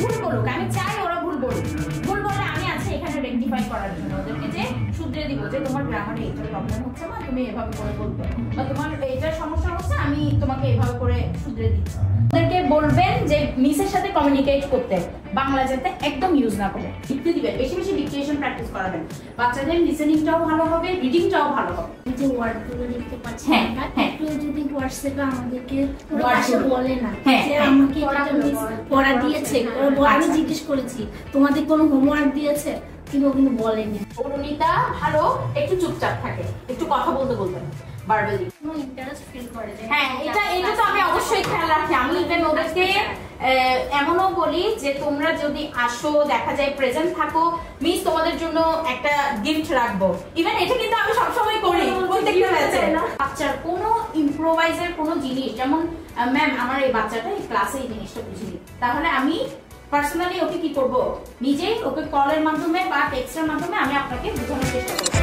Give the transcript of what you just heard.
ভুল বলুক, আমি চাই ওরা ভুল বলুক। ভুল বললে আমি আছি এখানে রেকটিফাই করার জন্য, ওদেরকে যে শুধরে দিব যে তোমার গ্রামারে এইটার প্রবলেম হচ্ছে না, তুমি এভাবে করে বলবে, বা তোমার এইটার সমস্যা হচ্ছে আমি তোমাকে এভাবে করে শুধরে দিচ্ছি। ওদেরকে বলবেন যে মিসের সাথে কমিউনিকেট করতে বাংলা যাতে একদম ইউজ না করে, লিখতে দিবেন, বেশি বেশি ডিকটেশন প্র্যাকটিস করাবেন, বাচ্চাদের লিসেনিংটাও ভালো হবে, রিডিংটাও ভালো হবে। যে ওয়ার্ডগুলো লিখতে পারছি হ্যাঁ হ্যাঁ, একটু যদি হোয়াটসঅ্যাপে আমাদেরকে পুরো ভাষা বলে না যে হ্যাঁ আমাকে এটা মিস পড়া দিয়েছে, আমি জিজ্ঞেস করেছি তোমাদের কোনো হোমওয়ার্ক দিয়েছে, কিন্তু কিন্তু বলেনি। অরুণিতা ভালো একটু চুপচাপ থাকে, একটু কথা বলতে বলতে ভার্বালি ইন্টারেস্ট ফিল করে। হ্যাঁ, এটা তো আমি অবশ্যই খেয়াল রাখি। আমি ইভেন ওদেরকে এমনও বলি যে তোমরা যদি আসো, দেখা যায় প্রেজেন্ট থাকো, মিস তোমাদের জন্য একটা গিফট রাখবো। ইভেন এটা কিন্তু আমি সবসময় করি প্রত্যেকটা ব্যাচে। বাচ্চার কোনো ইম্প্রোভাইজের কোনো জিনিস, যেমন ম্যাম আমার এই বাচ্চাটা এই ক্লাসে এই জিনিসটা বুঝিনি, তাহলে আমি পার্সোনালি ওকে কি করবো, নিজেই ওকে কলের মাধ্যমে বা টেক্সটের মাধ্যমে আমি আপনাকে বোঝানোর চেষ্টা করবো।